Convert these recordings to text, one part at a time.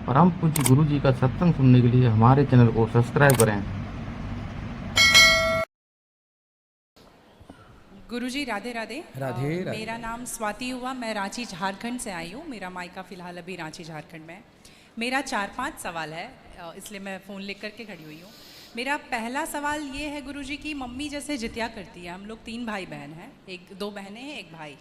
परम पूज्य गुरु जी का सत्संग सुनने के लिए हमारे चैनल को सब्सक्राइब करें। गुरुजी राधे राधे। राधे राधे। मेरा नाम स्वाति हुआ, मैं रांची झारखंड से आई हूँ। मेरा मायका फ़िलहाल अभी रांची झारखंड में है। मेरा 4-5 सवाल है, इसलिए मैं फ़ोन लेकर के खड़ी हुई हूँ। मेरा पहला सवाल ये है गुरुजी की मम्मी जैसे जितिया करती है, हम लोग 3 भाई बहन हैं, 2 बहनें हैं, 1 भाई,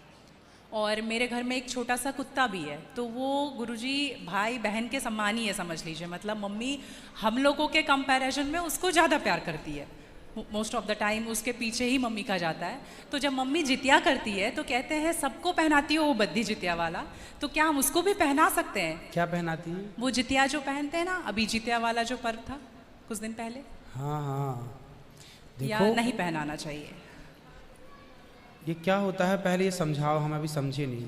और मेरे घर में एक छोटा सा कुत्ता भी है। तो वो गुरुजी भाई बहन के समान ही है, समझ लीजिए। मतलब मम्मी हम लोगों के कंपैरिजन में उसको ज़्यादा प्यार करती है। मोस्ट ऑफ द टाइम उसके पीछे ही मम्मी का जाता है। तो जब मम्मी जितिया करती है तो कहते हैं सबको पहनाती हो वो बद्दी जितिया वाला, तो क्या हम उसको भी पहना सकते हैं? क्या पहनाती है? वो जितिया जो पहनते हैं ना, अभी जितिया वाला जो पर्व था कुछ दिन पहले। हाँ हाँ, या देखो नहीं पहनाना चाहिए? ये क्या होता है, पहले ये समझाओ, हम अभी समझे नहीं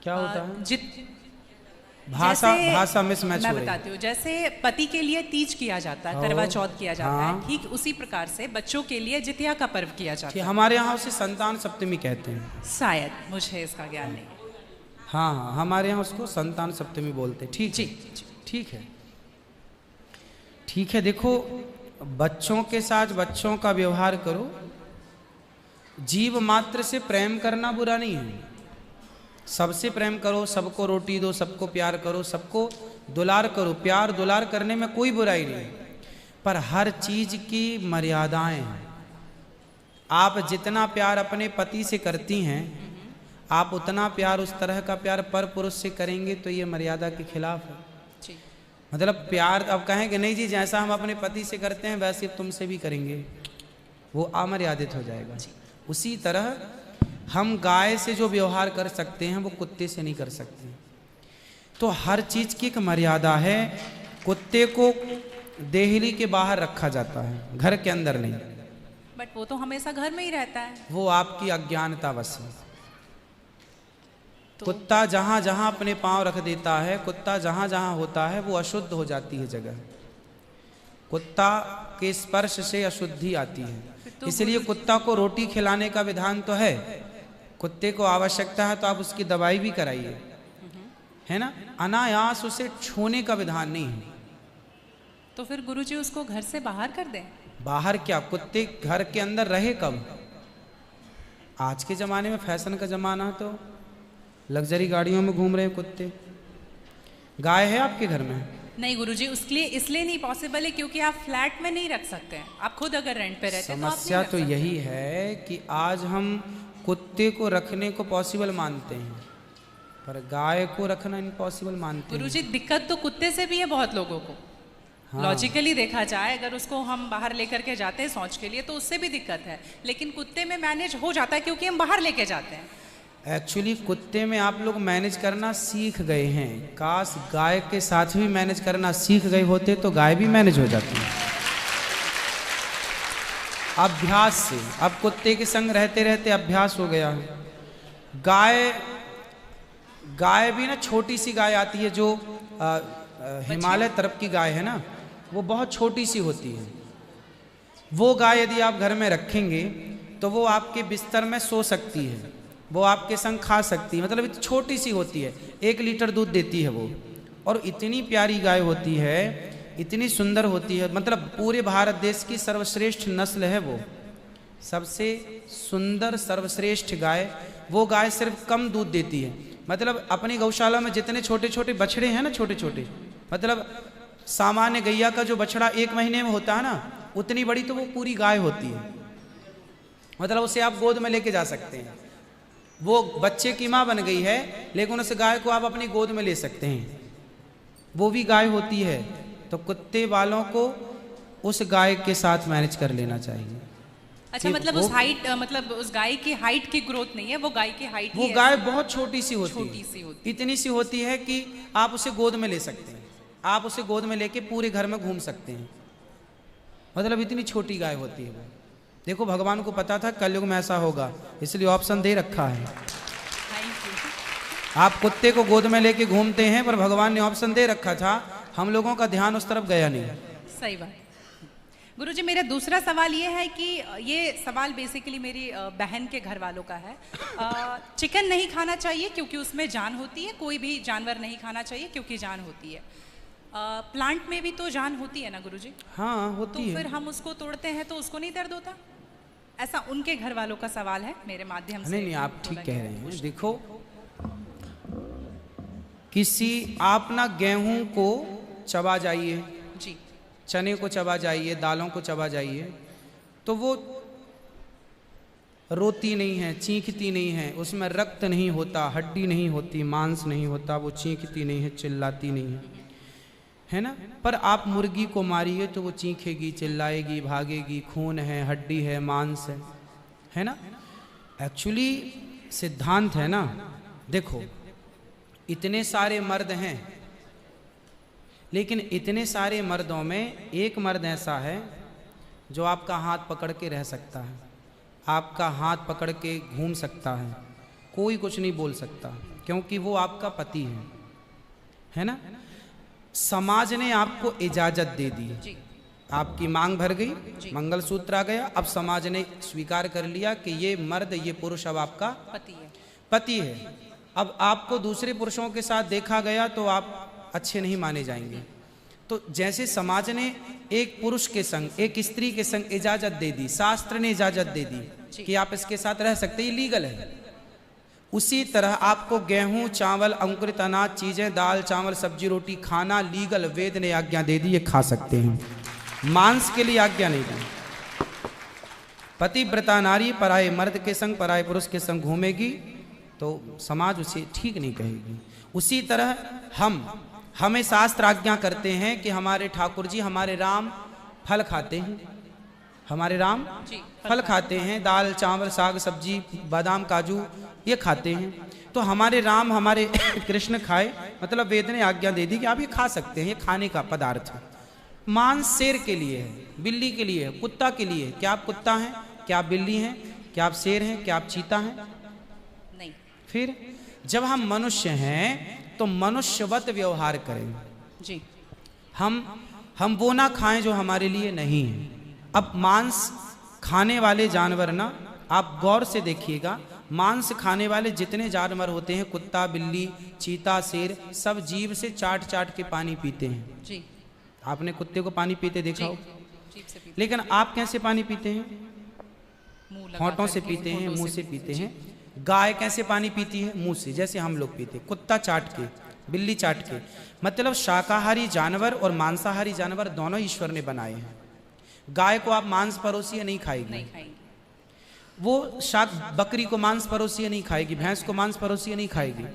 क्या होता है। भाषा मिसमैच हो रही है। मैं बताती हूँ। जैसे पति के लिए तीज किया जाता है, करवा चौथ किया जाता है, ठीक उसी प्रकार से बच्चों के लिए जितिया का पर्व किया जाता है। हमारे यहाँ उसे संतान सप्तमी कहते हैं शायद, मुझे इसका ज्ञान नहीं। हाँ हाँ, हमारे यहाँ उसको संतान सप्तमी बोलते हैं। ठीक जी, ठीक है, ठीक है। देखो, बच्चों के साथ बच्चों का व्यवहार करो। जीव मात्र से प्रेम करना बुरा नहीं है। सबसे प्रेम करो, सबको रोटी दो, सबको प्यार करो, सबको दुलार करो। प्यार दुलार करने में कोई बुराई नहीं, पर हर चीज की मर्यादाएं हैं। आप जितना प्यार अपने पति से करती हैं, आप उतना प्यार, उस तरह का प्यार पर पुरुष से करेंगे तो ये मर्यादा के खिलाफ है। मतलब प्यार अब कहेंगे नहीं जी, जैसा हम अपने पति से करते हैं वैसे तुमसे भी करेंगे, वो अमर्यादित हो जाएगा। उसी तरह हम गाय से जो व्यवहार कर सकते हैं वो कुत्ते से नहीं कर सकते। तो हर चीज की एक मर्यादा है। कुत्ते को देहली के बाहर रखा जाता है, घर के अंदर नहीं। बट वो तो हमेशा घर में ही रहता है। वो आपकी अज्ञानतावश है। कुत्ता जहां जहां अपने पांव रख देता है, कुत्ता जहां जहां होता है, वो अशुद्ध हो जाती है जगह। कुत्ता के स्पर्श से अशुद्धि आती है। इसलिए कुत्ता को रोटी खिलाने का विधान तो है। कुत्ते को आवश्यकता है तो आप उसकी दवाई भी कराइए, है ना। अनायास उसे छूने का विधान नहीं है। तो फिर गुरुजी उसको घर से बाहर कर दें? बाहर क्या, कुत्ते घर के अंदर रहे कब? आज के जमाने में फैशन का जमाना है तो लग्जरी गाड़ियों में घूम रहे हैं कुत्ते। गाय है आपके घर में? नहीं गुरुजी, उसके लिए इसलिए नहीं पॉसिबल है क्योंकि आप फ्लैट में नहीं रख सकते हैं। आप खुद अगर रेंट पे रहते हैं तो समस्या तो यही है कि आज हम कुत्ते को रखने को पॉसिबल मानते हैं, पर गाय को रखना इम्पॉसिबल मानते हैं। गुरुजी, दिक्कत तो कुत्ते से भी है बहुत लोगों को। लॉजिकली देखा जाए, अगर उसको हम बाहर लेकर के जाते हैं शौच के लिए तो उससे भी दिक्कत है, लेकिन कुत्ते में मैनेज हो जाता है क्योंकि हम बाहर लेके जाते हैं। एक्चुअली कुत्ते में आप लोग मैनेज करना सीख गए हैं। काश गाय के साथ भी मैनेज करना सीख गए होते तो गाय भी मैनेज हो जाती है अभ्यास से। अब कुत्ते के संग रहते रहते अभ्यास हो गया है। गाय भी ना, छोटी सी गाय आती है जो हिमालय तरफ की गाय है ना, वो बहुत छोटी सी होती है। वो गाय यदि आप घर में रखेंगे तो वो आपके बिस्तर में सो सकती है, वो आपके संग खा सकती है। मतलब इतनी छोटी सी होती है, 1 लीटर दूध देती है वो, और इतनी प्यारी गाय होती है, इतनी सुंदर होती है। मतलब पूरे भारत देश की सर्वश्रेष्ठ नस्ल है वो, सबसे सुंदर सर्वश्रेष्ठ गाय। वो गाय सिर्फ कम दूध देती है। मतलब अपनी गौशाला में जितने छोटे छोटे बछड़े हैं ना, छोटे छोटे, मतलब सामान्य गैया का जो बछड़ा 1 महीने में होता है ना, उतनी बड़ी तो वो पूरी गाय होती है। मतलब उसे आप गोद में लेके जा सकते हैं। वो बच्चे की माँ बन गई है, लेकिन उस गाय को आप अपनी गोद में ले सकते हैं, वो भी गाय होती है। तो कुत्ते वालों को उस गाय के साथ मैनेज कर लेना चाहिए। अच्छा, मतलब उस हाइट, मतलब उस गाय की हाइट की ग्रोथ नहीं है, वो गाय की हाइट, वो गाय बहुत छोटी सी होती है, छोटी सी होती है। इतनी सी होती है कि आप उसे गोद में ले सकते हैं। आप उसे गोद में लेके पूरे घर में घूम सकते हैं। मतलब इतनी छोटी गाय होती है वो। देखो, भगवान को पता था कलयुग में ऐसा होगा, इसलिए ऑप्शन दे रखा है। आप कुत्ते को गोद में लेके घूमते हैं, पर भगवान ने ऑप्शन दे रखा था, हम लोगों का ध्यान उस तरफ गया नहीं। सही बात। गुरुजी मेरा दूसरा सवाल ये है कि ये सवाल बेसिकली मेरी बहन के घर वालों का है। चिकन नहीं खाना चाहिए क्योंकि उसमें जान होती है, कोई भी जानवर नहीं खाना चाहिए क्योंकि जान होती है। प्लांट में भी तो जान होती है ना गुरुजी? हाँ होती तो है। फिर हम उसको तोड़ते हैं तो उसको नहीं दर्द होता? ऐसा उनके घर वालों का सवाल है, मेरे माध्यम से। नहीं आप ठीक कह रहे हैं। देखो किसी आप ना गेहूं को चबा जाइए, जी चने को चबा जाइए, दालों को चबा जाइए, तो वो रोती नहीं है, चीखती नहीं है, उसमें रक्त नहीं होता, हड्डी नहीं होती, मांस नहीं होता, वो चीखती नहीं है, चिल्लाती नहीं है ना। पर आप मुर्गी को मारिए तो वो चीखेगी, चिल्लाएगी, भागेगी, खून है, हड्डी है, मांस है ना। एक्चुअली सिद्धांत है ना। देखो इतने सारे मर्द हैं, लेकिन इतने सारे मर्दों में एक मर्द ऐसा है जो आपका हाथ पकड़ के रह सकता है, आपका हाथ पकड़ के घूम सकता है, कोई कुछ नहीं बोल सकता, क्योंकि वो आपका पति है ना। समाज ने आपको इजाजत दे दी, आपकी मांग भर गई, मंगलसूत्र आ गया, अब समाज ने स्वीकार कर लिया कि ये मर्द, ये पुरुष अब आपका पति है। अब आपको दूसरे पुरुषों के साथ देखा गया तो आप अच्छे नहीं माने जाएंगे। तो जैसे समाज ने एक पुरुष के संग, एक स्त्री के संग इजाजत दे दी, शास्त्र ने इजाजत दे दी कि आप इसके साथ रह सकते, ये लीगल है, उसी तरह आपको गेहूं, चावल, अंकुरित अनाज चीजें, दाल, चावल, सब्जी, रोटी खाना लीगल, वेद ने आज्ञा दे दी, ये खा सकते हैं। मांस के लिए आज्ञा नहीं दी। पतिव्रता नारी पराये मर्द के संग, पराये पुरुष के संग घूमेगी तो समाज उसे ठीक नहीं कहेगी। उसी तरह हमें शास्त्र आज्ञा करते हैं कि हमारे ठाकुर जी, हमारे राम फल खाते हैं, हमारे राम फल खाते हैं, दाल, चावल, साग, सब्जी, बादाम, काजू ये खाते हैं। तो हमारे राम, हमारे कृष्ण खाए, मतलब वेद ने आज्ञा दे दी कि आप ये खा सकते हैं, ये खाने का पदार्थ है। मांस शेर के लिए है, बिल्ली के लिए है, कुत्ता के लिए है। क्या आप कुत्ता हैं? क्या आप बिल्ली हैं? क्या आप शेर हैं? क्या आप चीता हैं? नहीं। फिर जब हम मनुष्य हैं तो मनुष्यवत व्यवहार करें जी। हम वो ना खाएं जो हमारे लिए नहीं है। अब मांस खाने वाले जानवर ना, आप गौर से देखिएगा, मांस खाने वाले जितने जानवर होते हैं, कुत्ता, बिल्ली, चीता, शेर, सब जीभ से चाट चाट के पानी पीते हैं जी। आपने कुत्ते को पानी पीते देखा हो? जीभ से पीते। लेकिन आप कैसे पानी पीते हैं? मुंह लगा होंठों से करके, पीते हैं, होंठों मुंह से से पीते हैं। गाय कैसे पानी पीती है? मुंह से, जैसे हम लोग पीते। कुत्ता चाट के, बिल्ली चाट के। मतलब शाकाहारी जानवर और मांसाहारी जानवर दोनों ईश्वर ने बनाए हैं। गाय को आप मांस परोसिए, नहीं खाएगी, नहीं खाएंगे। वो बकरी को मांस परोसिए नहीं खाएगी, भैंस को मांस परोसिए नहीं खाएगी।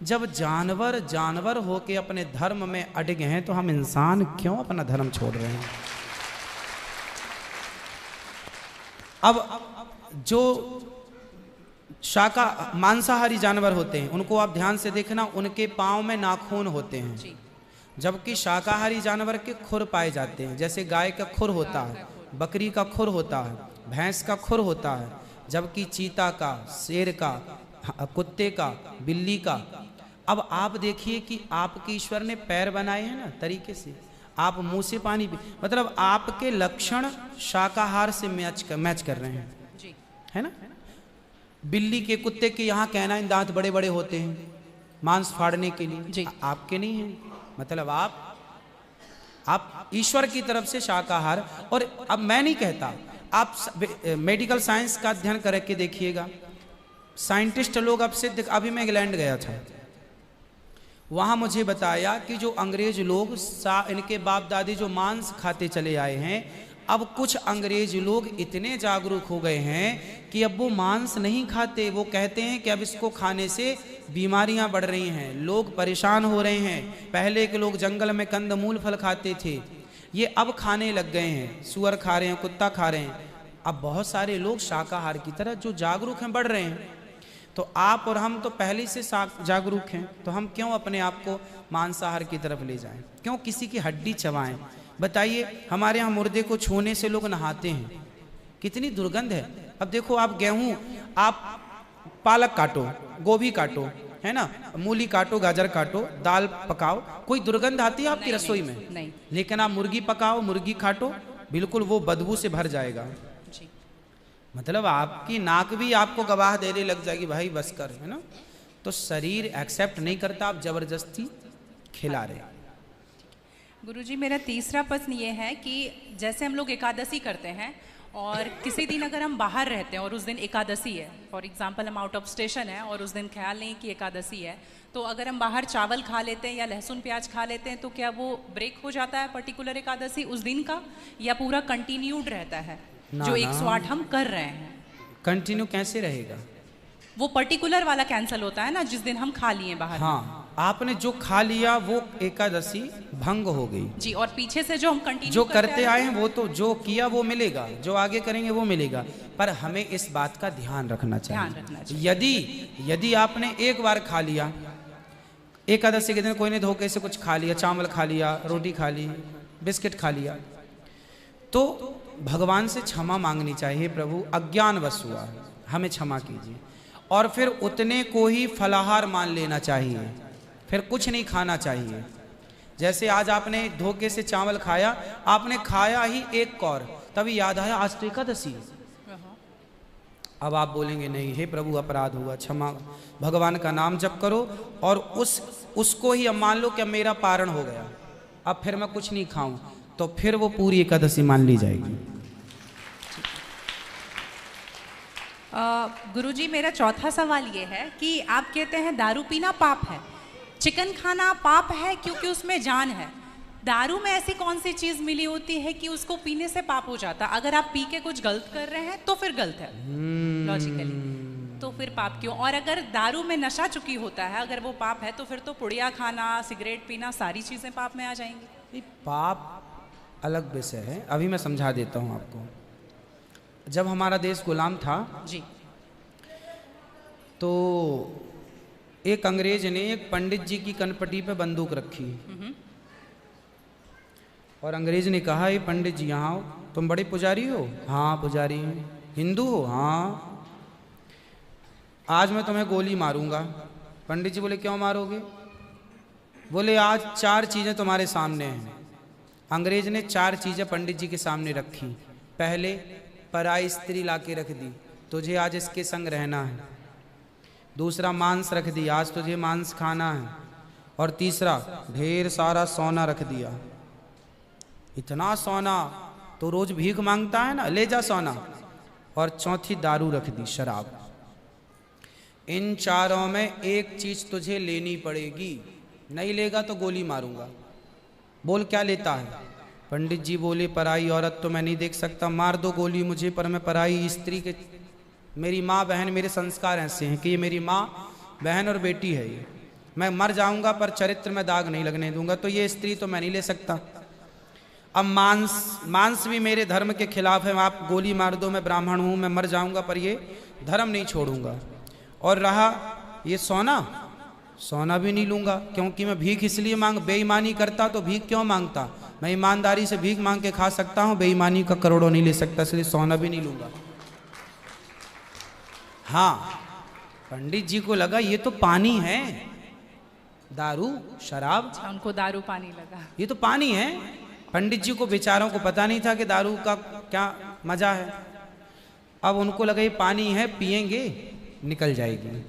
जब जानवर जानवर होके अपने धर्म में अड़े हैं तो हम इंसान क्यों अपना धर्म छोड़ रहे हैं? अब जो मांसाहारी जानवर होते हैं उनको आप ध्यान से देखना, उनके पांव में नाखून होते हैं, जबकि शाकाहारी जानवर के खुर पाए जाते हैं। जैसे गाय का खुर होता है, बकरी का खुर होता है, भैंस का खुर होता है, जबकि चीता का, शेर का, कुत्ते का, बिल्ली का। अब आप देखिए कि आपके ईश्वर ने पैर बनाए हैं ना तरीके से, आप मुंह से पानी पी, मतलब आपके लक्षण शाकाहार से मैच कर रहे हैं, है ना। बिल्ली के, कुत्ते के यहाँ कैनाइन दांत बड़े बड़े होते हैं मांस फाड़ने के लिए, आपके नहीं है। मतलब आप ईश्वर की तरफ से शाकाहार। और अब मैं नहीं कहता, आप मेडिकल साइंस का अध्ययन करके देखिएगा, साइंटिस्ट लोग अब से, अभी मैं इंग्लैंड गया था, वहाँ मुझे बताया कि जो अंग्रेज लोग, इनके बाप दादी जो मांस खाते चले आए हैं, अब कुछ अंग्रेज लोग इतने जागरूक हो गए हैं कि अब वो मांस नहीं खाते। वो कहते हैं कि अब इसको खाने से बीमारियां बढ़ रही हैं, लोग परेशान हो रहे हैं। पहले के लोग जंगल में कंदमूल फल खाते थे, ये अब खाने लग गए हैं, सुअर खा रहे हैं, कुत्ता खा रहे हैं। अब बहुत सारे लोग शाकाहार की तरह जो जागरूक हैं बढ़ रहे हैं। तो आप और हम तो पहले से जागरूक हैं, तो हम क्यों अपने आप को मांसाहार की तरफ ले जाएं? क्यों किसी की हड्डी चबाएं? बताइए, हमारे यहाँ मुर्दे को छूने से लोग नहाते हैं, कितनी दुर्गंध है। अब देखो, आप गेहूं, आप पालक काटो, गोभी काटो, है ना, मूली काटो, गाजर काटो, दाल पकाओ, कोई दुर्गंध आती है आपकी रसोई में? नहीं। लेकिन आप मुर्गी पकाओ, मुर्गी काटो, बिल्कुल वो बदबू से भर जाएगा। जी। मतलब आपकी नाक भी आपको गवाह देने लग जाएगी, भाई बस कर, है ना। तो शरीर एक्सेप्ट नहीं करता, आप जबरदस्ती खिला रहे। गुरुजी मेरा तीसरा प्रश्न ये है कि जैसे हम लोग एकादशी करते हैं और किसी दिन अगर हम बाहर रहते हैं और उस दिन एकादशी है, फॉर एग्जांपल हम आउट ऑफ स्टेशन है और उस दिन ख्याल नहीं कि एकादशी है, तो अगर हम बाहर चावल खा लेते हैं या लहसुन प्याज खा लेते हैं तो क्या वो ब्रेक हो जाता है पर्टिकुलर एकादशी उस दिन का, या पूरा कंटिन्यूड रहता है जो 108 हम कर रहे हैं? कंटिन्यू कैसे रहेगा? वो पर्टिकुलर वाला कैंसिल होता है ना जिस दिन हम खा लिए बाहर। हाँ, आपने जो खा लिया वो एकादशी भंग हो गई जी, और पीछे से जो हम कंटिन्यू जो करते आए हैं वो तो जो किया वो मिलेगा, जो आगे करेंगे वो मिलेगा। पर हमें इस बात का ध्यान रखना चाहिए। यदि आपने एक बार खा लिया, एकादशी के दिन कोई ने धोखे से कुछ खा लिया, चावल खा लिया, रोटी खा ली, बिस्किट खा लिया, तो भगवान से क्षमा मांगनी चाहिए, प्रभु अज्ञानवश हुआ, हमें क्षमा कीजिए। और फिर उतने को ही फलाहार मान लेना चाहिए, फिर कुछ नहीं खाना चाहिए। जैसे आज आपने धोखे से चावल खाया, आपने खाया ही एक कौर, तभी याद आया आज तो एकादशी। अब आप बोलेंगे नहीं, हे प्रभु अपराध हुआ, क्षमा, भगवान का नाम जप करो और उसको ही अब मान लो कि अब मेरा पारण हो गया, अब फिर मैं कुछ नहीं खाऊं, तो फिर वो पूरी एकादशी मान ली जाएगी। गुरुजी मेरा चौथा सवाल ये है कि आप कहते हैं दारू पीना पाप है, चिकन खाना पाप है क्योंकि उसमें जान है। दारू में ऐसी कौन सी चीज मिली होती है कि उसको पीने से पाप हो जाता? अगर आप पी के कुछ गलत कर रहे हैं तो फिर गलत है लॉजिकली, तो फिर पाप क्यों? और अगर दारू में नशा चुकी होता है, अगर वो पाप है, तो फिर तो पुड़िया खाना, सिगरेट पीना, सारी चीजें पाप में आ जाएंगी। पाप अलग विषय है, अभी मैं समझा देता हूँ आपको। जब हमारा देश गुलाम था जी, तो एक अंग्रेज ने एक पंडित जी की कनपटी पे बंदूक रखी और अंग्रेज ने कहा, ये पंडित जी यहाँ आओ, तुम बड़े पुजारी हो? हाँ पुजारी हैं। हिंदू हो? हाँ। आज मैं तुम्हें गोली मारूंगा। पंडित जी बोले क्यों मारोगे? बोले आज 4 चीज़ें तुम्हारे सामने हैं। अंग्रेज ने 4 चीज़ें पंडित जी के सामने रखी। पहले पराई स्त्री लाके रख दी, तुझे आज इसके संग रहना है। दूसरा मांस रख दिया, आज तुझे मांस खाना है। और तीसरा ढेर सारा सोना रख दिया। इतना सोना तो रोज भीख मांगता है ना, ले जा सोना। और चौथी दारू रख दी, शराब। इन चारों में एक चीज तुझे लेनी पड़ेगी, नहीं लेगा तो गोली मारूंगा। बोल क्या लेता है? पंडित जी बोले पराई औरत तो मैं नहीं देख सकता, मार दो गोली मुझे, पर मैं पराई स्त्री के, मेरी माँ बहन, मेरे संस्कार ऐसे हैं कि ये मेरी माँ बहन और बेटी है, ये मैं मर जाऊंगा पर चरित्र में दाग नहीं लगने दूंगा, तो ये स्त्री तो मैं नहीं ले सकता। अब मांस भी मेरे धर्म के खिलाफ है, आप गोली मार दो, मैं ब्राह्मण हूँ, मैं मर जाऊंगा पर ये धर्म नहीं छोड़ूंगा। और रहा ये सोना भी नहीं लूंगा, क्योंकि मैं भीख इसलिए बेईमानी करता तो भीख क्यों मांगता? मैं ईमानदारी से भीख मांग के खा सकता हूँ, बेईमानी का करोड़ों नहीं ले सकता, इसलिए सोना भी नहीं लूंगा। हाँ, पंडित जी को लगा ये तो पानी है, दारू शराब, उनको दारू पानी लगा, ये तो पानी है। पंडित जी को बेचारों को पता नहीं था कि दारू का क्या मजा है। अब उनको लगा ये पानी है, पिएंगे निकल जाएगी।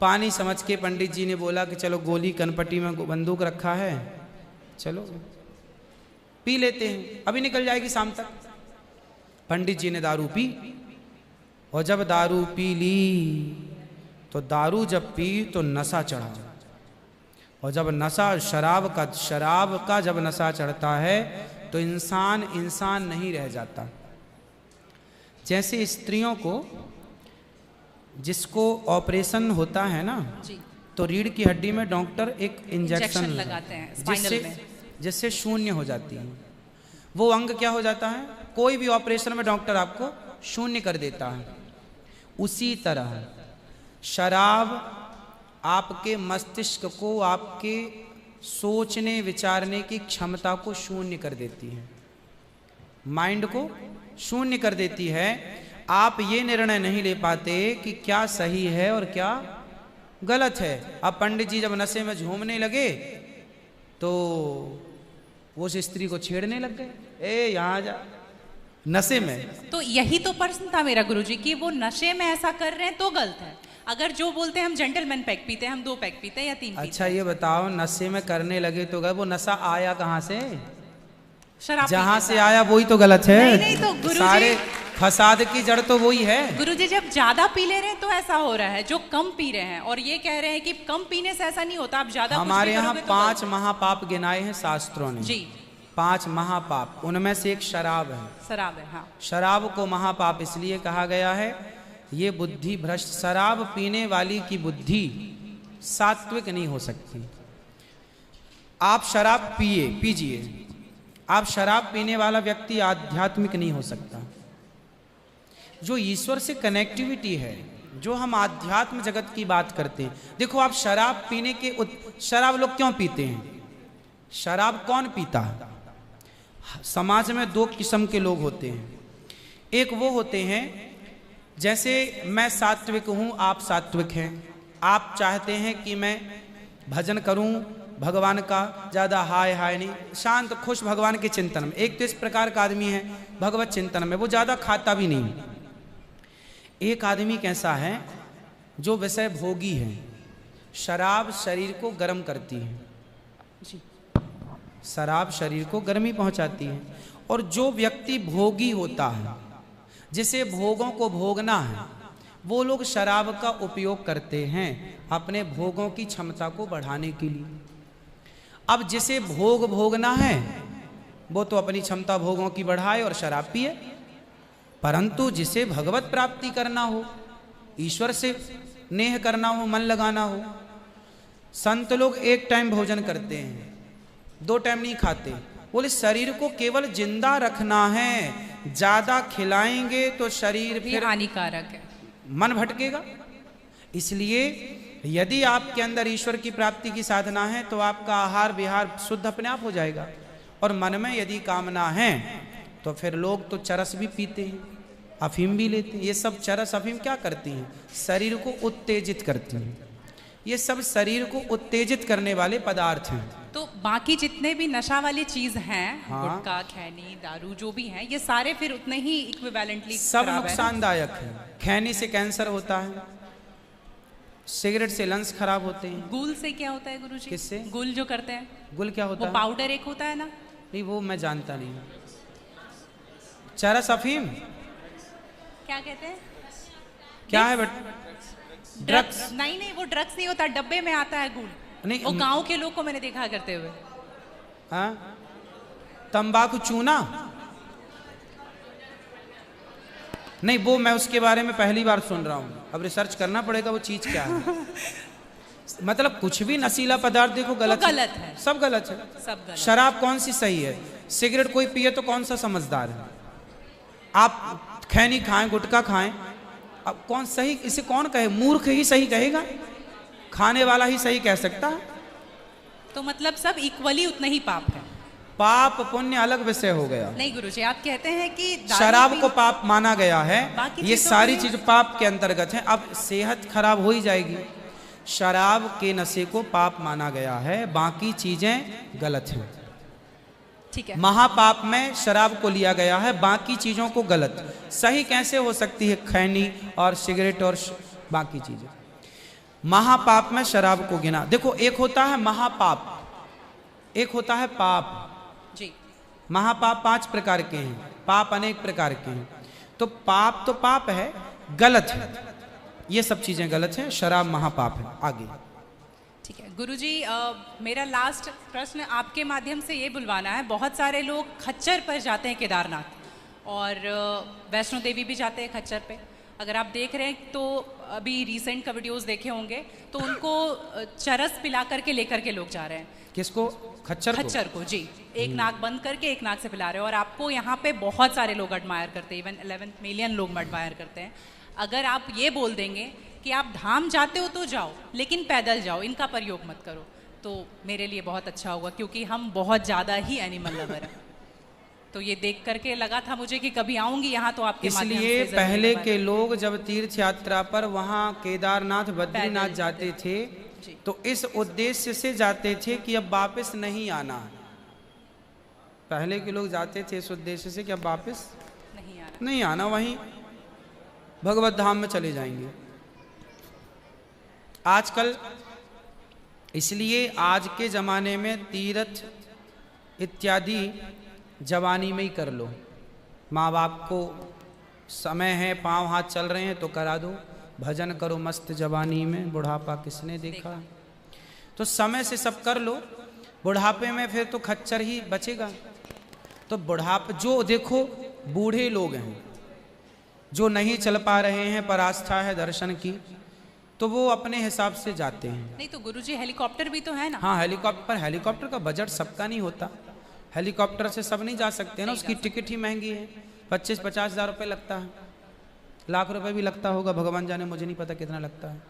पानी समझ के पंडित जी ने बोला कि चलो गोली कनपटी में बंदूक रखा है, चलो पी लेते हैं, अभी निकल जाएगी शाम तक। पंडित जी ने दारू पी, और जब दारू पी ली तो दारू जब पी तो नशा चढ़ा। और जब नशा शराब का जब नशा चढ़ता है तो इंसान नहीं रह जाता। जैसे स्त्रियों को जिसको ऑपरेशन होता है ना, तो रीढ़ की हड्डी में डॉक्टर एक इंजेक्शन लगाते हैं स्पाइनल में, जिससे शून्य हो जाती है वो अंग। क्या हो जाता है? कोई भी ऑपरेशन में डॉक्टर आपको शून्य कर देता है। उसी तरह शराब आपके मस्तिष्क को, आपके सोचने विचारने की क्षमता को शून्य कर देती है, माइंड को शून्य कर देती है। आप ये निर्णय नहीं ले पाते कि क्या सही है और क्या गलत है। अब पंडित जी जब नशे में झूमने लगे तो वो उस स्त्री को छेड़ने लग गए, ए यहाँ जा, नशे में। तो यही तो प्रश्न था मेरा गुरुजी कि वो नशे में ऐसा कर रहे हैं तो गलत है। अगर जो बोलते हैं हम जेंटलमैन पैक पीते हैं, हम 2 पैक पीते हैं या 3 अच्छा ये बताओ, नशे में करने लगे तो गए, वो नशा आया कहाँ से? शराब जहाँ पीते से हैं। आया वही तो गलत है। नहीं तो गुरुजी, सारे फसाद की जड़ तो वही है। गुरुजी जब ज्यादा पी ले रहे हैं तो ऐसा हो रहा है, जो कम पी रहे हैं और ये कह रहे हैं कि कम पीने से ऐसा नहीं होता, आप ज्यादा कुछ भी हमारे यहाँ करोगे तो 5 महापाप गिनाए हैं शास्त्रों ने। जी 5 महापाप, उनमें से एक शराब है। शराब है, हाँ। शराब को महापाप इसलिए कहा गया है, ये बुद्धि भ्रष्ट, शराब पीने वाली की बुद्धि सात्विक नहीं हो सकती। आप शराब पीजिए, आप शराब पीने वाला व्यक्ति आध्यात्मिक नहीं हो सकता। जो ईश्वर से कनेक्टिविटी है, जो हम आध्यात्म जगत की बात करते हैं, देखो आप शराब पीने के शराब लोग क्यों पीते हैं? शराब कौन पीता है? समाज में 2 किस्म के लोग होते हैं। एक वो होते हैं, जैसे मैं सात्विक हूं, आप सात्विक हैं, आप चाहते हैं कि मैं भजन करूं भगवान का, ज़्यादा हाय हाय नहीं, शांत खुश भगवान के चिंतन में। एक तो इस प्रकार का आदमी है भगवत चिंतन में, वो ज़्यादा खाता भी नहीं। एक आदमी कैसा है जो विषय भोगी है। शराब शरीर को गर्म करती है, शराब शरीर को गर्मी पहुंचाती है। और जो व्यक्ति भोगी होता है, जिसे भोगों को भोगना है, वो लोग शराब का उपयोग करते हैं अपने भोगों की क्षमता को बढ़ाने के लिए। अब जिसे भोगना है वो तो अपनी क्षमता भोगों की बढ़ाए और शराब पिए, परंतु जिसे भगवत प्राप्ति करना हो, ईश्वर से नेह करना हो, मन लगाना हो, संत लोग 1 टाइम भोजन करते हैं, 2 टाइम नहीं खाते। बोले शरीर को केवल जिंदा रखना है, ज्यादा खिलाएंगे तो शरीर फिर हानिकारक है, मन भटकेगा। इसलिए यदि आपके अंदर ईश्वर की प्राप्ति की साधना है तो आपका आहार विहार शुद्ध अपने आप हो जाएगा। और मन में यदि कामना है तो फिर लोग तो चरस भी पीते हैं, अफीम भी लेते हैं। ये सब चरस अफीम क्या करती हैं? शरीर को उत्तेजित करती हैं। ये सब शरीर को उत्तेजित करने वाले पदार्थ हैं। तो बाकी जितने भी नशा वाली चीज हैं, हाँ। गुटखा, खैनी, दारू जो भी हैं, ये सारे फिर उतने ही इक्विवेलेंटली सब नुकसानदायक है। खैनी से कैंसर होता है, सिगरेट से लंग्स खराब होते हैं। गुल से क्या होता है गुरुजी? किससे? गुल जो करते हैं, गुल क्या होता वो है? पाउडर एक होता है ना? नहीं वो मैं जानता नहीं। चरस अफीम क्या कहते हैं? क्या है? बट ड्रग्स नहीं वो ड्रग्स नहीं होता, डब्बे में आता है गुल। नहीं, वो गांव के लोग को मैंने देखा करते हुए। हाँ, तंबाकू चूना नहीं, वो मैं उसके बारे में पहली बार सुन रहा हूँ, अब रिसर्च करना पड़ेगा वो चीज क्या है। मतलब कुछ भी नशीला पदार्थ देखो गलत है, सब गलत है, सब गलत। शराब कौन सी सही है? सिगरेट कोई पिए तो कौन सा समझदार है? आप खैनी खाएं, गुटखा खाएं, अब कौन सही? इसे कौन कहे? मूर्ख ही सही कहेगा, खाने वाला ही सही कह सकता है। तो मतलब सब इक्वली उतना ही पाप है। पाप पुण्य अलग विषय हो गया। नहीं गुरुजी, आप कहते हैं कि शराब को पाप माना गया है, ये सारी चीज पाप के अंतर्गत है। अब सेहत खराब हो ही जाएगी। शराब के नशे को पाप माना गया है, बाकी चीजें गलत हैं। ठीक है। महापाप में शराब को लिया गया है, बाकी चीजों को गलत। सही कैसे हो सकती है? खैनी और सिगरेट और बाकी चीजें। महापाप में शराब को गिना। देखो, एक होता है महापाप, एक होता है पाप जी। महापाप 5 प्रकार के हैं, पाप अनेक प्रकार के हैं। तो पाप है, गलत है, ये सब चीजें गलत हैं। शराब महापाप है। आगे ठीक है गुरुजी, मेरा लास्ट प्रश्न आपके माध्यम से ये बुलवाना है। बहुत सारे लोग खच्चर पर जाते हैं केदारनाथ, और वैष्णो देवी भी जाते हैं खच्चर पे। अगर आप देख रहे हैं तो अभी रिसेंट का वीडियोस देखे होंगे, तो उनको चरस पिला करके लेकर के लोग जा रहे हैं। किसको? खच्चर को जी। एक नाक बंद करके एक नाक से पिला रहे हैं, और आपको यहाँ पे बहुत सारे लोग एडमायर करते हैं, इवन 11 मिलियन लोग एडमायर करते हैं। अगर आप ये बोल देंगे कि आप धाम जाते हो तो जाओ, लेकिन पैदल जाओ, इनका प्रयोग मत करो, तो मेरे लिए बहुत अच्छा होगा, क्योंकि हम बहुत ज़्यादा ही एनिमल लवर हैं। तो ये देख करके लगा था मुझे कि कभी आऊंगी यहाँ तो आपके माध्यम से। इसलिए पहले के लोग जब तीर्थ यात्रा पर वहाँ केदारनाथ बद्रीनाथ जाते थे, तो इस उद्देश्य से जाते थे कि अब वापस नहीं आना। पहले के लोग जाते थे इस उद्देश्य से कि अब वापस नहीं आना। नहीं आना, वहीं भगवत धाम में चले जाएंगे। आजकल इसलिए आज के ज़माने में तीर्थ इत्यादि जवानी में ही कर लो। माँ बाप को समय है, पाँव हाथ चल रहे हैं तो करा दो, भजन करो मस्त जवानी में, बुढ़ापा किसने देखा। तो समय से सब कर लो, बुढ़ापे में फिर तो खच्चर ही बचेगा। तो बुढ़ापे जो देखो बूढ़े लोग हैं जो नहीं चल पा रहे हैं, पर आस्था है दर्शन की, तो वो अपने हिसाब से जाते हैं। नहीं तो गुरुजी हेलीकॉप्टर भी तो है ना। हाँ हेलीकॉप्टर का बजट सबका नहीं होता, हेलीकॉप्टर से सब नहीं जा सकते ना, उसकी टिकट ही महंगी है, 25-50 हज़ार रुपये लगता है, लाख रुपए भी लगता होगा, भगवान जाने, मुझे नहीं पता कितना लगता है।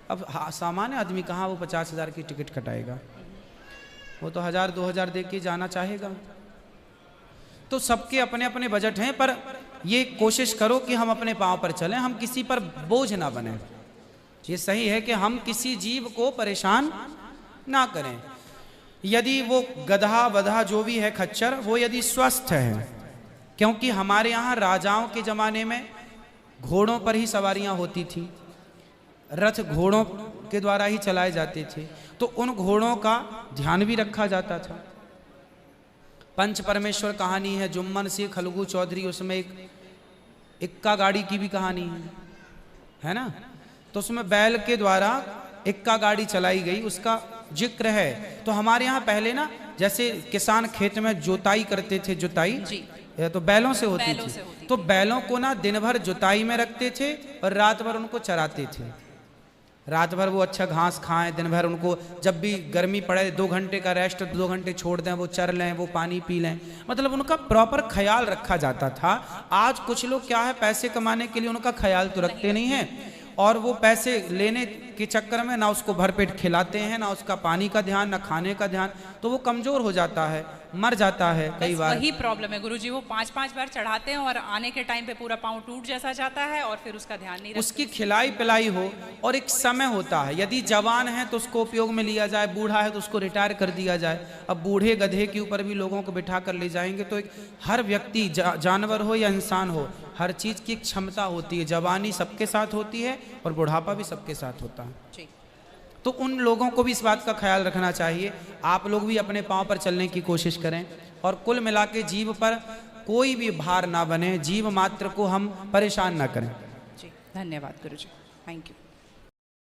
अब सामान्य आदमी कहाँ वो 50 हज़ार की टिकट कटाएगा, वो तो 1000-2000 दे के जाना चाहेगा। तो सबके अपने अपने बजट हैं, पर ये कोशिश करो कि हम अपने पाँव पर चलें, हम किसी पर बोझ ना बने। ये सही है कि हम किसी जीव को परेशान ना करें। यदि वो गधा वधा जो भी है खच्चर, वो यदि स्वस्थ है, क्योंकि हमारे यहाँ राजाओं के ज़माने में घोड़ों पर ही सवारियाँ होती थी, रथ घोड़ों के द्वारा ही चलाए जाते थे, तो उन घोड़ों का ध्यान भी रखा जाता था। पंच परमेश्वर कहानी है, जुम्मन सिंह खलगू चौधरी, उसमें एक इक्का गाड़ी की भी कहानी है ना। तो उसमें बैल के द्वारा इक्का गाड़ी चलाई गई, उसका जिक्र है। तो हमारे यहाँ पहले ना, जैसे किसान खेत में जुताई करते थे, जुताई तो बैलों से होती थी, तो बैलों को ना दिन भर जुताई में रखते थे और रात भर उनको चराते थे। रात भर वो अच्छा घास खाएं, दिन भर उनको जब भी गर्मी पड़े 2 घंटे का रेस्ट, 2 घंटे छोड़ दें, वो चर लें, वो पानी पी लें, मतलब उनका प्रॉपर ख्याल रखा जाता था। आज कुछ लोग क्या है, पैसे कमाने के लिए उनका ख्याल तो रखते नहीं है, और वो पैसे लेने के चक्कर में ना उसको भरपेट खिलाते हैं, ना उसका पानी का ध्यान, ना खाने का ध्यान, तो वो कमज़ोर हो जाता है, मर जाता है कई बार। वही प्रॉब्लम है गुरुजी, वो 5-5 बार चढ़ाते हैं और आने के टाइम पे पूरा पाँव टूट जैसा जाता है और फिर उसका ध्यान नहीं रखते। उसकी खिलाई पिलाई हो, और एक समय होता है, यदि जवान है तो उसको उपयोग में लिया जाए, बूढ़ा है तो उसको रिटायर कर दिया जाए। अब बूढ़े गधे के ऊपर भी लोगों को बिठा कर ले जाएंगे, तो एक हर व्यक्ति जानवर हो या इंसान हो, हर चीज़ की एक क्षमता होती है। जवानी सबके साथ होती है और बुढ़ापा भी सबके साथ होता है। तो उन लोगों को भी इस बात का ख्याल रखना चाहिए। आप लोग भी अपने पाँव पर चलने की कोशिश करें, और कुल मिला के जीव पर कोई भी भार ना बने, जीव मात्र को हम परेशान ना करें। जी धन्यवाद गुरुजी, थैंक यू।